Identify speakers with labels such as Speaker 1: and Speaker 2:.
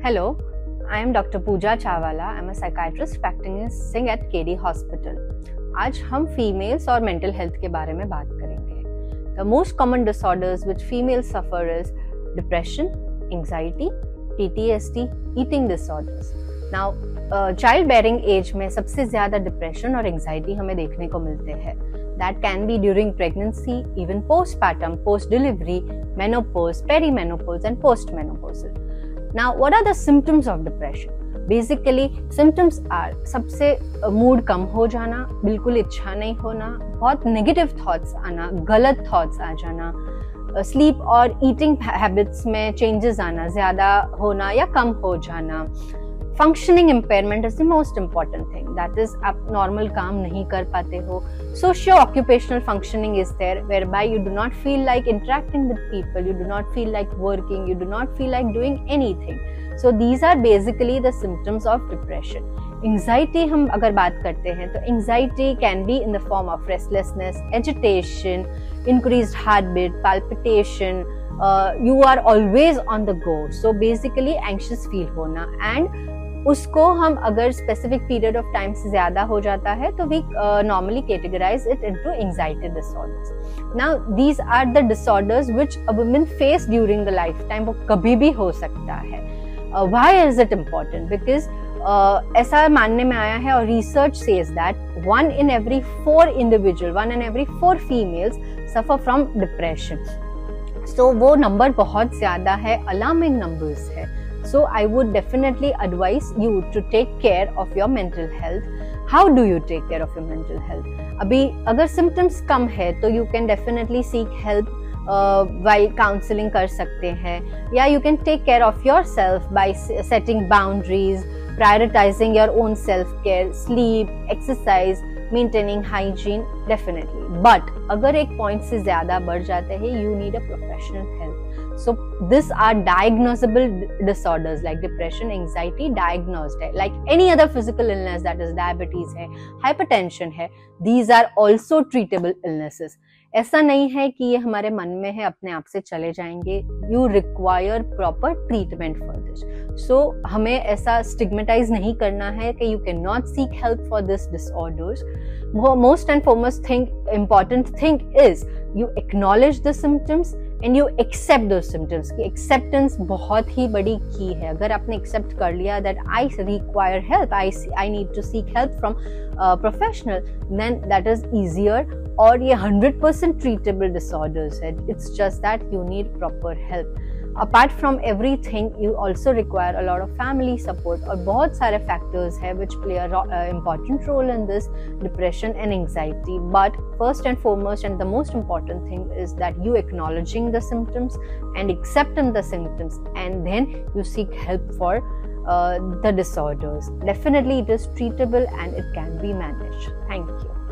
Speaker 1: Hello, I am Dr. Pooja Chawala. I am a psychiatrist practicing at KD Hospital. आज हम females और mental health के बारे में बात करेंगे. The most common disorders which females suffer is depression, anxiety, PTSD, eating disorders. Now, child bearing age में सबसे ज़्यादा डिप्रेशन और एंजाइटी हमें देखने को मिलते हैं. That can be during pregnancy, even postpartum, post-delivery, menopause, perimenopause and postmenopausal. Now, what are the symptoms of depression? Basically, symptoms are सबसे मूड कम हो जाना, बिल्कुल इच्छा नहीं होना, बहुत नेगेटिव थॉट्स आना, गलत थॉट्स आ जाना, स्लीप और ईटिंग हैबिट्स में चेंजेस आना, ज़्यादा होना या कम हो जाना. Functioning impairment is the most important thing, that is आप नॉर्मल काम नहीं कर पाते हो. Socio occupational functioning is there where by you do not feel like interacting with people, you do not feel like working, you do not feel like doing anything. So these are basically the symptoms of depression. Anxiety हम अगर बात करते हैं तो anxiety can be in the form of restlessness, agitation, increased heartbeat, palpitation, you are always on the go. So basically anxious feel होना, and उसको हम अगर specific period of time से ज़्यादा हो जाता है तो we normally categorize it into anxiety disorders. Now these are the disorders which a woman face during the lifetime. वो कभी भी हो सकता है. Why is it important? Because ऐसा मानने में आया है और research says that 1 in every 4 individual, 1 in every 4 females suffer from depression. So वो नंबर बहुत ज़्यादा है, alarming numbers है. So I would definitely advise you to take care of your mental health. How do you take care of your mental health? अभी अगर symptoms कम है तो you can definitely seek help while counseling कर सकते हैं, या you can take care of yourself by setting boundaries, prioritizing your own self-care, sleep, exercise, maintaining hygiene, definitely. But अगर एक point से ज़्यादा बढ़ जाते हैं, you need a professional help. So these are diagnosable disorders like depression, anxiety, diagnosed है. Like any other physical illness, that is diabetes है, hypertension है, these are also treatable illnesses. ऐसा नहीं है कि ये हमारे मन में है अपने आप से चले जाएंगे. You require proper treatment for this. So हमें ऐसा stigmatize नहीं करना है कि you cannot seek help for these disorders. Most and foremost thing, important thing is you acknowledge the symptoms and you accept those symptoms. कि acceptance बहुत ही बड़ी key है. अगर आपने accept कर लिया that I require help, I need to seek help from a professional, then that is easier. और ये 100% treatable disorders है. It's just that you need proper help. Apart from everything, you also require a lot of family support और बहुत सारे factors है which play a important role in this depression and anxiety. But first and foremost and the most important thing is that you acknowledging the symptoms and accepting the symptoms, and then you seek help for the disorders. Definitely it is treatable and it can be managed. Thank you.